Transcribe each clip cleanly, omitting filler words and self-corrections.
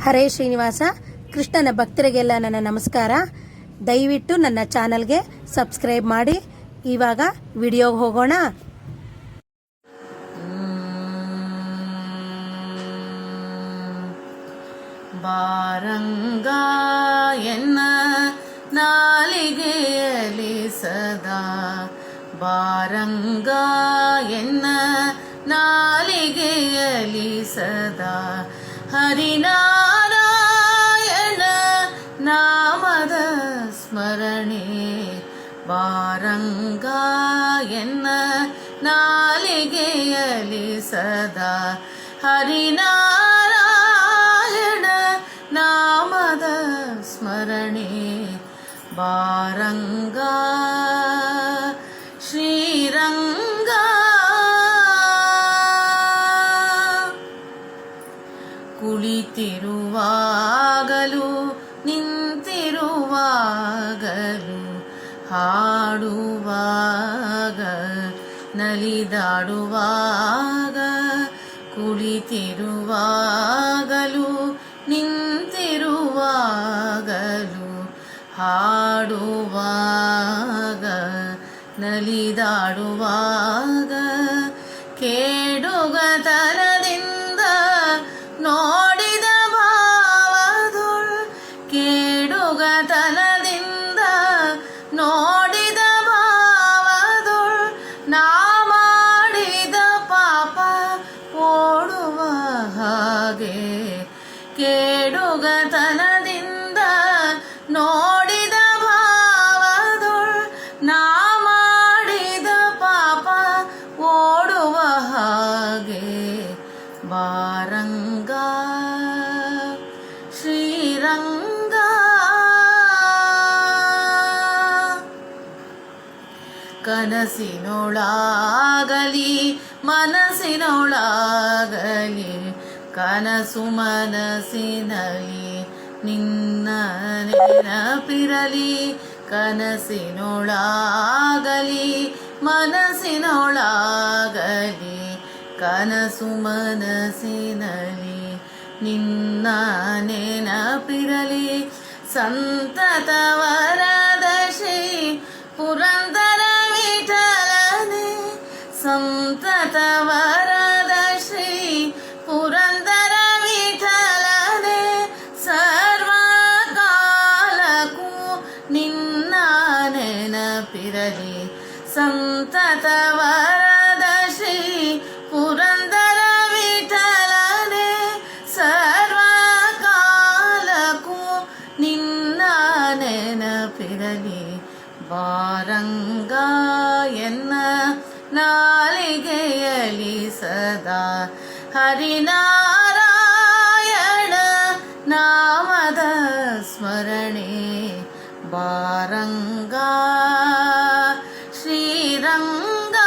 ಹರೇ ಶ್ರೀನಿವಾಸ. ಕೃಷ್ಣನ ಭಕ್ತರಿಗೆಲ್ಲ ನನ್ನ ನಮಸ್ಕಾರ. ದಯವಿಟ್ಟು ನನ್ನ ಚಾನಲ್ಗೆ ಸಬ್ಸ್ಕ್ರೈಬ್ ಮಾಡಿ. ಇವಾಗ ವಿಡಿಯೋಗೆ ಹೋಗೋಣ. ಬಾರಂಗ ಎನ್ನ ನಾಲಿಗೆಯಲಿ ಸದಾ, ಬಾರಂಗ ಎನ್ನ ನಾಲಿಗೆಯಲಿ ಸದಾ, ಹರಿನಾರಾಯಣ ನಾಮದ ಸ್ಮರಣೆ. ಬಾರಂಗ ಎನ್ನ ನಾಲಿಗೆಯಲಿ ಸದಾ, ಹರಿನಾರಾಯಣ ನಾಮದ ಸ್ಮರಣೆ. ಬಾರಂಗ ಶ್ರೀರಂಗ ಕುಳಿತಿರುವಾಗಲೂ ನಿಂತಿರುವಾಗಲೂ, ಹಾಡುವಾಗ ನಲಿದಾಡುವಾಗ, ಕುಳಿತಿರುವಾಗಲೂ ನಿಂತಿರುವಾಗಲೂ, ಹಾಡುವಾಗ ನಲಿದಾಡುವಾಗ, ಕೇಡುಗತನದಿಂದ ನೋಡಿದ ಭಾವದೊಳ್, ಕೇಡುಗತನದಿಂದ ನೋಡಿದ ಭಾವದೊಳ್, ನಾ ಮಾಡಿದ ಪಾಪ ಓಡುವ ಹಾಗೆ. ಕೇಡುಗತನದಿಂದ ನೋಡಿದ ಭಾವದೊಳ್, ನಾ ಮಾಡಿದ ಪಾಪ ಓಡುವ ಹಾಗೆ. ಬಾರಂಗ ಶ್ರೀರಂಗ ಕನಸಿನೊಳಾಗಲಿ ಮನಸ್ಸಿನೊಳಾಗಲಿ, ಕನಸು ಮನಸ್ಸಿನಲ್ಲಿ ನಿನ್ನ ನೆನಪಿರಲಿ. ಕನಸಿನೊಳಾಗಲಿ ಮನಸ್ಸಿನೊಳಾಗಲಿ, ಕನಸು ಮನಸ್ಸಿನಲ್ಲಿ ನಿನ್ನ ನೆನಪಿರಲಿ. ಸಂತತ ವರದ ಶ್ರೀ ಪುರಂದರ ವಿಠಲನೆ, ಸಂತತ ವರದ ಶ್ರೀ ಪುರಂದರ ವಿಠಲನೆ, ಸರ್ವಕಾಲಕ್ಕೂ ನಿನ್ನ ನೆನಪಿರಲಿ. ಸಂತತ ವರದ ಶ್ರೀ ಪುರಂದರ ವಿಠಲನೆ, ಸರ್ವಕಾಲಕ್ಕೂ ನಿನ್ನ ನೆನಪಿರಲಿ. ಬಾರಂಗ ಎನ್ನ ನಾಲಿಗೆಯಲಿ ಸದಾ, ಹರಿನಾರಾಯಣ ನಾಮದ ಸ್ಮರಣೆ. ಬಾರಂಗ ಶ್ರೀರಂಗ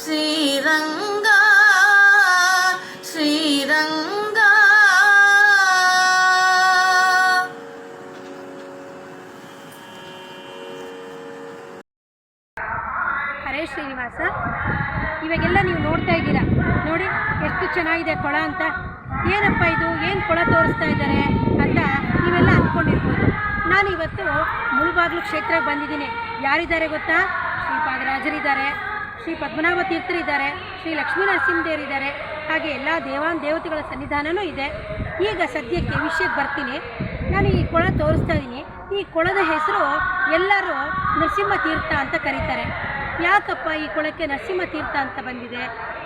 ಶ್ರೀರಂಗ ಶ್ರೀರಂಗ. ಹರೇ ಶ್ರೀನಿವಾಸ. ಇವಾಗೆಲ್ಲ ನೀವು ನೋಡ್ತಾ ಇದ್ದೀರಾ ನೋಡಿ, ಎಷ್ಟು ಚೆನ್ನಾಗಿದೆ ಕೊಳ ಅಂತ. ಏನಪ್ಪ ಇದು, ಏನು ಕೊಳ ತೋರಿಸ್ತಾ ಇದ್ದಾರೆ ಅಂತ ನೀವೆಲ್ಲ ಅಂದ್ಕೊಂಡಿರ್ಬೋದು. ನಾನು ಇವತ್ತು ಮುಳುಬಾಗಿಲು ಕ್ಷೇತ್ರಕ್ಕೆ ಬಂದಿದ್ದೀನಿ. ಯಾರಿದ್ದಾರೆ ಗೊತ್ತಾ? ಶ್ರೀ ಪಾದರಾಜರಿದ್ದಾರೆ, ಶ್ರೀ ಪದ್ಮನಾಭ ತೀರ್ಥರಿದ್ದಾರೆ, ಶ್ರೀ ಲಕ್ಷ್ಮೀ ನರಸಿಂಹದೇವರಿದ್ದಾರೆ, ಹಾಗೆ ಎಲ್ಲ ದೇವತೆಗಳ ಸನ್ನಿಧಾನವೂ ಇದೆ. ಈಗ ಸದ್ಯಕ್ಕೆ ವಿಷಯಕ್ಕೆ ಬರ್ತೀನಿ. ನಾನು ಈ ಕೊಳ ತೋರಿಸ್ತಾ ಇದ್ದೀನಿ. ಈ ಕೊಳದ ಹೆಸರು ಎಲ್ಲರೂ ನರಸಿಂಹ ತೀರ್ಥ ಅಂತ ಕರೀತಾರೆ. ಯಾಕಪ್ಪ ಈ ಕೊಳಕ್ಕೆ ನರಸಿಂಹ ತೀರ್ಥ ಅಂತ ಬಂದಿದೆ,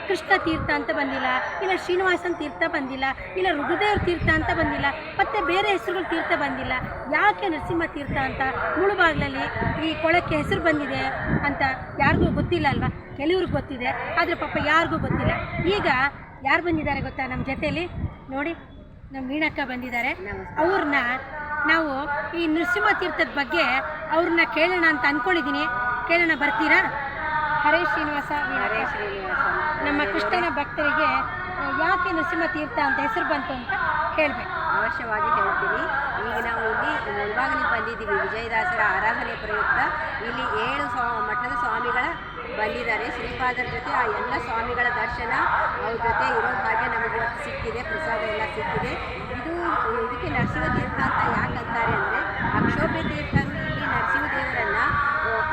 ಕೃಷ್ಣ ತೀರ್ಥ ಅಂತ ಬಂದಿಲ್ಲ, ಇಲ್ಲ ಶ್ರೀನಿವಾಸನ ತೀರ್ಥ ಬಂದಿಲ್ಲ, ಇಲ್ಲ ರುದ್ರದೇವ್ರ ತೀರ್ಥ ಅಂತ ಬಂದಿಲ್ಲ, ಮತ್ತು ಬೇರೆ ಹೆಸರುಗಳ ತೀರ್ಥ ಬಂದಿಲ್ಲ? ಯಾಕೆ ನರಸಿಂಹ ತೀರ್ಥ ಅಂತ ಮುಳುಬಾಗಿಲಲ್ಲಿ ಈ ಕೊಳಕ್ಕೆ ಹೆಸರು ಬಂದಿದೆ ಅಂತ ಯಾರಿಗೂ ಗೊತ್ತಿಲ್ಲ ಅಲ್ವಾ? ಕೆಲವ್ರಿಗೆ ಗೊತ್ತಿದೆ, ಆದರೆ ಪಾಪ ಯಾರಿಗೂ ಗೊತ್ತಿಲ್ಲ. ಈಗ ಯಾರು ಬಂದಿದ್ದಾರೆ ಗೊತ್ತಾ ನಮ್ಮ ಜೊತೆಯಲ್ಲಿ? ನೋಡಿ, ನಮ್ಮ ವೀಣಕ್ಕ ಬಂದಿದ್ದಾರೆ. ಅವ್ರನ್ನ ನಾವು ಈ ನರಸಿಂಹ ತೀರ್ಥದ ಬಗ್ಗೆ ಅವ್ರನ್ನ ಕೇಳೋಣ ಅಂತ ಅಂದ್ಕೊಂಡಿದ್ದೀನಿ. ಕೇಳೋಣ, ಬರ್ತೀರಾ? ಹರೇ ಶ್ರೀನಿವಾಸ. ಹರೇ ಶ್ರೀನಿವಾಸ. ನಮ್ಮ ಕೃಷ್ಣನ ಭಕ್ತರಿಗೆ ಯಾಕೆ ನರಸಿಂಹ ತೀರ್ಥ ಅಂತ ಹೆಸರು ಬಂತು ಅಂತ ಹೇಳಬೇಕು. ಅವಶ್ಯವಾಗಿ ಹೇಳ್ತೀನಿ. ಈಗ ನಾವು ಇಲ್ಲಿ ಮುಳುಬಾಗಿಲಿಗೆ ಬಂದಿದ್ದೀವಿ. ವಿಜಯದಾಸರ ಆರಾಧನೆ ಪ್ರಯುಕ್ತ ಇಲ್ಲಿ 7 ಮಠದ ಸ್ವಾಮಿಗಳ ಬಂದಿದ್ದಾರೆ. ಶ್ರೀಪಾದರ ಜೊತೆ ಆ ಎಲ್ಲ ಸ್ವಾಮಿಗಳ ದರ್ಶನ ಅವ್ರ ಜೊತೆ ಇರೋ ಭಾಗ್ಯ ನಮಗೆ ಇವತ್ತು ಸಿಕ್ಕಿದೆ. ಪ್ರಸಾದ ಎಲ್ಲ ಸಿಕ್ಕಿದೆ. ಇದಕ್ಕೆ ನರಸಿಂಹತೀರ್ಥ ಅಂತ ಯಾಕೆ ಅಂತಾರೆ ಅಂದರೆ, ಅಕ್ಷೋಭ್ಯ ತೀರ್ಥರು ಇಲ್ಲಿ ನರಸಿಂಹದೇವರನ್ನು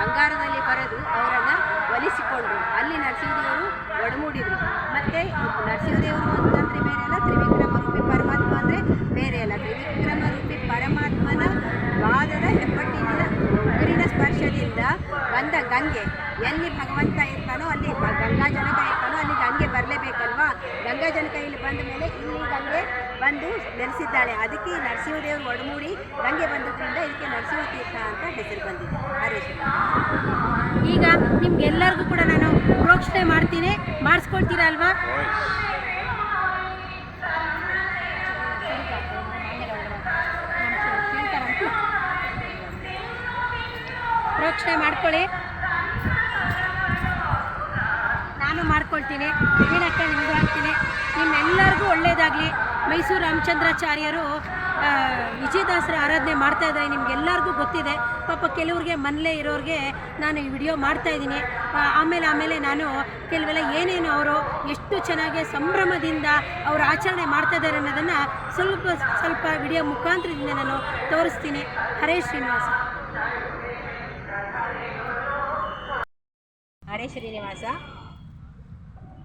ಅಂಗಾರದಲ್ಲಿ ಬರೆದು ಅವರನ್ನು ಒಲಿಸಿಕೊಂಡು ಅಲ್ಲಿ ನರಸಿಂಹದೇವರು ಒಡಮೂಡಿದರು. ಮತ್ತು ನರಸಿಂಹದೇವರು ಅಂತಂದರೆ ಬೇರೆ ಅಲ್ಲ, ತ್ರಿವಿಕ್ರಮ ರೂಪಿ ಪರಮಾತ್ಮ ಅಂದರೆ ಬೇರೆ ಅಲ್ಲ. ತ್ರಿವಿಕ್ರಮ ರೂಪಿ ಪರಮಾತ್ಮನ ಪಾದದ ಹೆಬ್ಬಟ್ಟಿನ ಉಗುರಿನ ಸ್ಪರ್ಶದಿಂದ ಬಂದ ಗಂಗೆ ಎಲ್ಲಿ ಭಗವಂತ ಇರ್ತಾನೋ ಅಲ್ಲಿ ಗಂಗಾಜನಕ ಇರ್ತಾನೋ ಅಲ್ಲಿ ಗಂಗೆ ಬರಲೇಬೇಕಲ್ವಾ. ಗಂಗಾಜನಕ ಇಲ್ಲಿ ಬಂದ ಮೇಲೆ ಇಲ್ಲಿ ಗಂಗೆ ಬಂದು ನೆಲೆಸಿದ್ದಾಳೆ. ಅದಕ್ಕೆ ಈ ನರಸಿಂಹದೇವರು ಒಡಮೂಡಿ ಗಂಗೆ ಬಂದದ್ರಿಂದ ಇದಕ್ಕೆ ನರಸಿಂಹತೀರ್ಥ ಅಂತ ಹೆಸರು ಬಂದಿದೆ. ಹರೇಶ್ವರ. ಈಗ ನಿಮ್ಗೆಲ್ಲರಿಗೂ ಕೂಡ ನಾನು ಪ್ರೋಕ್ಷಣೆ ಮಾಡ್ತೀನಿ, ಮಾಡಿಸ್ಕೊಳ್ತೀರಾ ಅಲ್ವಾ? ಪ್ರೋಕ್ಷಣೆ ಮಾಡ್ಕೊಳ್ಳಿ. ನಾನು ಮಾಡ್ಕೊಳ್ತೀನಿ. ವೀಣಕ್ಕ ನಿಮಗೂ ಹಾಕ್ತೀನಿ. ನಿಮ್ಮೆಲ್ಲರಿಗೂ ಒಳ್ಳೆಯದಾಗಲಿ. ಮೈಸೂರು ರಾಮಚಂದ್ರಾಚಾರ್ಯರು ವಿಜಯದಾಸರ ಆರಾಧನೆ ಮಾಡ್ತಾ ಇದ್ದಾರೆ, ನಿಮ್ಗೆಲ್ಲರಿಗೂ ಗೊತ್ತಿದೆ. ಪಾಪ ಕೆಲವ್ರಿಗೆ ಮನೇಲೇ ಇರೋರಿಗೆ ನಾನು ಈ ವಿಡಿಯೋ ಮಾಡ್ತಾಯಿದ್ದೀನಿ. ಆಮೇಲೆ ನಾನು ಕೆಲವೆಲ್ಲ ಏನೇನು ಅವರು ಎಷ್ಟು ಚೆನ್ನಾಗಿ ಸಂಭ್ರಮದಿಂದ ಅವರು ಆಚರಣೆ ಮಾಡ್ತಾ ಇದ್ದಾರೆ ಅನ್ನೋದನ್ನು ಸ್ವಲ್ಪ ವಿಡಿಯೋ ಮುಖಾಂತರದಿಂದ ನಾನು ತೋರಿಸ್ತೀನಿ. ಹರೇ ಶ್ರೀನಿವಾಸ. ಹರೇ ಶ್ರೀನಿವಾಸ.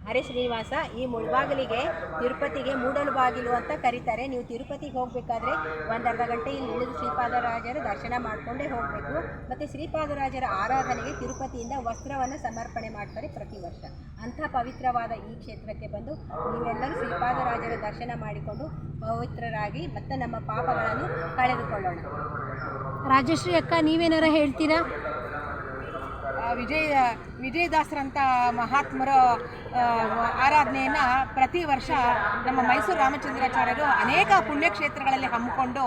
ಹರೇ ಶ್ರೀನಿವಾಸ. ಈ ಮುಳ್ಬಾಗಿಲಿಗೆ ತಿರುಪತಿಗೆ ಮೂಡಲು ಬಾಗಿಲು ಅಂತ ಕರೀತಾರೆ. ನೀವು ತಿರುಪತಿಗೆ ಹೋಗಬೇಕಾದ್ರೆ ಒಂದು ಅರ್ಧ ಗಂಟೆ ಇಲ್ಲಿ ಇಳಿದು ಶ್ರೀಪಾದರಾಜರ ದರ್ಶನ ಮಾಡಿಕೊಂಡೇ ಹೋಗಬೇಕು. ಮತ್ತು ಶ್ರೀಪಾದರಾಜರ ಆರಾಧನೆಗೆ ತಿರುಪತಿಯಿಂದ ವಸ್ತ್ರವನ್ನು ಸಮರ್ಪಣೆ ಮಾಡ್ತಾರೆ ಪ್ರತಿ ವರ್ಷ. ಅಂಥ ಪವಿತ್ರವಾದ ಈ ಕ್ಷೇತ್ರಕ್ಕೆ ಬಂದು ನೀವೆಲ್ಲರೂ ಶ್ರೀಪಾದರಾಜರ ದರ್ಶನ ಮಾಡಿಕೊಂಡು ಪವಿತ್ರರಾಗಿ ಮತ್ತು ನಮ್ಮ ಪಾಪಗಳನ್ನು ಕಳೆದುಕೊಳ್ಳೋಣ. ರಾಜಶ್ರೀ ಅಕ್ಕ, ನೀವೇನಾರ ಹೇಳ್ತೀರಾ? ವಿಜಯದಾಸರಂಥ ಮಹಾತ್ಮರ ಆರಾಧನೆಯನ್ನು ಪ್ರತಿ ವರ್ಷ ನಮ್ಮ ಮೈಸೂರು ರಾಮಚಂದ್ರಾಚಾರ್ಯರು ಅನೇಕ ಪುಣ್ಯಕ್ಷೇತ್ರಗಳಲ್ಲಿ ಹಮ್ಮಿಕೊಂಡು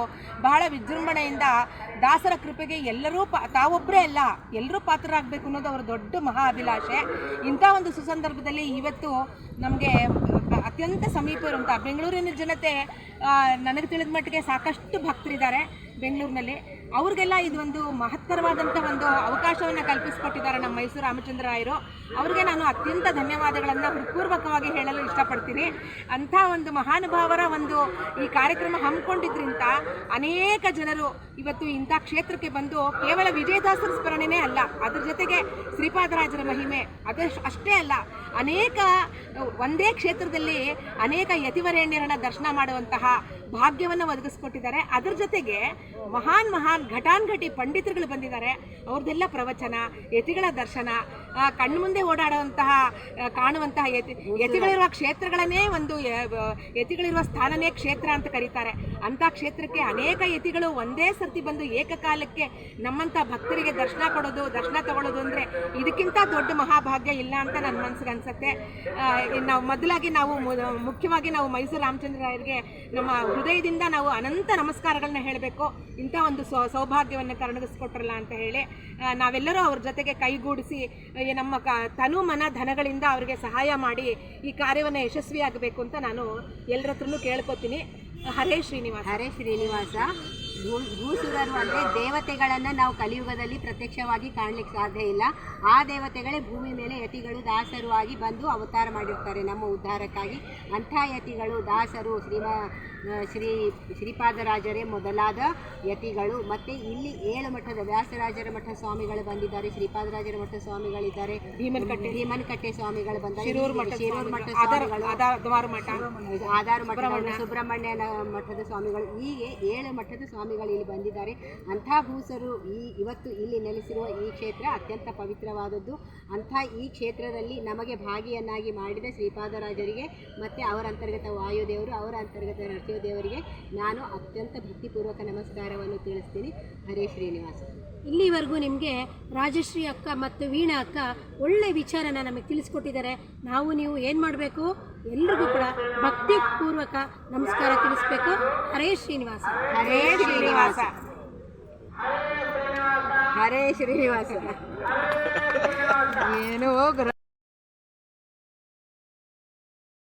ಬಹಳ ವಿಜೃಂಭಣೆಯಿಂದ ದಾಸರ ಕೃಪೆಗೆ ಎಲ್ಲರೂ ತಾವೊಬ್ಬರೇ ಅಲ್ಲ ಎಲ್ಲರೂ ಪಾತ್ರರಾಗಬೇಕು ಅನ್ನೋದು ಅವರ ದೊಡ್ಡ ಮಹಾ ಅಭಿಲಾಷೆ. ಇಂಥ ಒಂದು ಸುಸಂದರ್ಭದಲ್ಲಿ ಇವತ್ತು ನಮಗೆ ಅತ್ಯಂತ ಸಮೀಪ ಇರುವಂಥ ಬೆಂಗಳೂರಿನ ಜನತೆ ನನಗೆ ತಿಳಿದ ಮಟ್ಟಿಗೆ ಸಾಕಷ್ಟು ಭಕ್ತರಿದ್ದಾರೆ ಬೆಂಗಳೂರಿನಲ್ಲಿ. ಅವ್ರಿಗೆಲ್ಲ ಇದೊಂದು ಮಹತ್ತರವಾದಂಥ ಒಂದು ಅವಕಾಶವನ್ನು ಕಲ್ಪಿಸಿಕೊಟ್ಟಿದ್ದಾರೆ ನಮ್ಮ ಮೈಸೂರು ರಾಮಚಂದ್ರಾಯರು. ಅವ್ರಿಗೆ ನಾನು ಅತ್ಯಂತ ಧನ್ಯವಾದಗಳನ್ನು ಹೃತ್ಪೂರ್ವಕವಾಗಿ ಹೇಳಲು ಇಷ್ಟಪಡ್ತೀನಿ. ಅಂಥ ಒಂದು ಮಹಾನುಭಾವರ ಒಂದು ಈ ಕಾರ್ಯಕ್ರಮ ಹಮ್ಮಿಕೊಂಡಿದ್ರಿಂದ ಅನೇಕ ಜನರು ಇವತ್ತು ಇಂಥ ಕ್ಷೇತ್ರಕ್ಕೆ ಬಂದು ಕೇವಲ ವಿಜಯದಾಸರ ಸ್ಮರಣೆನೇ ಅಲ್ಲ, ಅದ್ರ ಜೊತೆಗೆ ಶ್ರೀಪಾದರಾಜರ ಮಹಿಮೆ ಅಷ್ಟೇ ಅಲ್ಲ, ಅನೇಕ ಒಂದೇ ಕ್ಷೇತ್ರದಲ್ಲಿ ಅನೇಕ ಯತಿವರೇಣ್ಯರನ್ನ ದರ್ಶನ ಮಾಡುವಂತಹ ಭಾಗ್ಯವನ್ನು ಒದಗಿಸ್ಕೊಟ್ಟಿದ್ದಾರೆ. ಅದರ ಜೊತೆಗೆ ಮಹಾನ್ ಘಟಾನ್ಘಟಿ ಪಂಡಿತರುಗಳು ಬಂದಿದ್ದಾರೆ. ಅವ್ರದ್ದೆಲ್ಲ ಪ್ರವಚನ, ಯತಿಗಳ ದರ್ಶನ, ಕಣ್ಣು ಮುಂದೆ ಓಡಾಡುವಂತಹ ಕಾಣುವಂತಹ ಯತಿಗಳಿರುವ ಕ್ಷೇತ್ರಗಳನ್ನೇ ಒಂದು ಯತಿಗಳಿರುವ ಸ್ಥಾನನೇ ಕ್ಷೇತ್ರ ಅಂತ ಕರೀತಾರೆ. ಅಂಥ ಕ್ಷೇತ್ರಕ್ಕೆ ಅನೇಕ ಯತಿಗಳು ಒಂದೇ ಸರ್ತಿ ಬಂದು ಏಕಕಾಲಕ್ಕೆ ನಮ್ಮಂಥ ಭಕ್ತರಿಗೆ ದರ್ಶನ ಕೊಡೋದು, ದರ್ಶನ ತಗೊಳ್ಳೋದು ಅಂದರೆ ಇದಕ್ಕಿಂತ ದೊಡ್ಡ ಮಹಾಭಾಗ್ಯ ಇಲ್ಲ ಅಂತ ನನ್ನ ಮನಸ್ಸಿಗೆ ಅನಿಸುತ್ತೆ. ನಾವು ಮುಖ್ಯವಾಗಿ ನಾವು ಮೈಸೂರು ರಾಮಚಂದ್ರಾಯರಿಗೆ ನಮ್ಮ ಹೃದಯದಿಂದ ನಾವು ಅನಂತ ನಮಸ್ಕಾರಗಳನ್ನ ಹೇಳಬೇಕು. ಇಂಥ ಒಂದು ಸೌಭಾಗ್ಯವನ್ನು ಕರುಣಿಸ್ಕೊಟ್ರಲ್ಲ ಅಂತ ಹೇಳಿ ನಾವೆಲ್ಲರೂ ಅವ್ರ ಜೊತೆಗೆ ಕೈಗೂಡಿಸಿ ನಮ್ಮ ತನು ಮನ ಧನಗಳಿಂದ ಅವರಿಗೆ ಸಹಾಯ ಮಾಡಿ ಈ ಕಾರ್ಯವನ್ನು ಯಶಸ್ವಿಯಾಗಬೇಕು ಅಂತ ನಾನು ಎಲ್ಲರ ಹತ್ರನೂ ಕೇಳ್ಕೊತೀನಿ. ಹರೇ ಶ್ರೀನಿವಾಸ. ಹರೇ ಶ್ರೀನಿವಾಸ. ಭೂಸುರರು ಅಂದರೆ ದೇವತೆಗಳನ್ನು ನಾವು ಕಲಿಯುಗದಲ್ಲಿ ಪ್ರತ್ಯಕ್ಷವಾಗಿ ಕಾಣಲಿಕ್ಕೆ ಸಾಧ್ಯ ಇಲ್ಲ. ಆ ದೇವತೆಗಳೇ ಭೂಮಿ ಮೇಲೆ ಯತಿಗಳು ದಾಸರು ಆಗಿ ಬಂದು ಅವತಾರ ಮಾಡಿರ್ತಾರೆ ನಮ್ಮ ಉದ್ಧಾರಕ್ಕಾಗಿ. ಅಂಥ ಯತಿಗಳು ದಾಸರು ಶ್ರೀಪಾದರಾಜರೇ ಮೊದಲಾದ ಯತಿಗಳು. ಮತ್ತು ಇಲ್ಲಿ 7 ಮಠದ ವ್ಯಾಸರಾಜರ ಮಠ ಸ್ವಾಮಿಗಳು ಬಂದಿದ್ದಾರೆ, ಶ್ರೀಪಾದರಾಜರ ಮಠ ಸ್ವಾಮಿಗಳಿದ್ದಾರೆ, ಭೀಮನಕಟ್ಟೆ ಸ್ವಾಮಿಗಳು ಬಂದಿದ್ದಾರೆ, ಶಿರೂರು ಮಠ ಸ್ವಾಮಿಗಳು, ಆಧಾರ ಮಠ, ಸುಬ್ರಹ್ಮಣ್ಯನ ಮಠದ ಸ್ವಾಮಿಗಳು, ಹೀಗೆ 7 ಮಠದ ಸ್ವಾಮಿಗಳು ಇಲ್ಲಿ ಬಂದಿದ್ದಾರೆ. ಅಂಥ ಭೂಸರು ಇವತ್ತು ಇಲ್ಲಿ ನೆಲೆಸಿರುವ ಈ ಕ್ಷೇತ್ರ ಅತ್ಯಂತ ಪವಿತ್ರವಾದದ್ದು. ಅಂಥ ಈ ಕ್ಷೇತ್ರದಲ್ಲಿ ನಮಗೆ ಭಾಗಿಯನ್ನಾಗಿ ಮಾಡಿದ ಶ್ರೀಪಾದರಾಜರಿಗೆ ಮತ್ತು ಅವರ ಅಂತರ್ಗತ ವಾಯುದೇವರು, ಅವರ ಅಂತರ್ಗತ ನರಸಿಂಹದೇವರಿಗೆ ನಾನು ಅತ್ಯಂತ ಭಕ್ತಿಪೂರ್ವಕ ನಮಸ್ಕಾರವನ್ನು ತಿಳಿಸ್ತೀನಿ. ಹರೇ ಶ್ರೀನಿವಾಸ. ಇಲ್ಲಿವರೆಗೂ ನಿಮಗೆ ರಾಜಶ್ರೀ ಅಕ್ಕ ಮತ್ತು ವೀಣಾ ಅಕ್ಕ ಒಳ್ಳೆ ವಿಚಾರನ ನಮಗೆ ತಿಳಿಸ್ಕೊಟ್ಟಿದ್ದಾರೆ. ನೀವು ಏನು ಮಾಡಬೇಕು, ಎಲ್ರಿಗೂ ಕೂಡ ಭಕ್ತಿಪೂರ್ವಕ ನಮಸ್ಕಾರ ತಿಳಿಸ್ಬೇಕು. ಹರೇ ಶ್ರೀನಿವಾಸ. ಹರೇ ಶ್ರೀನಿವಾಸ. ಹರೇ ಶ್ರೀನಿವಾಸ. ಏನೋ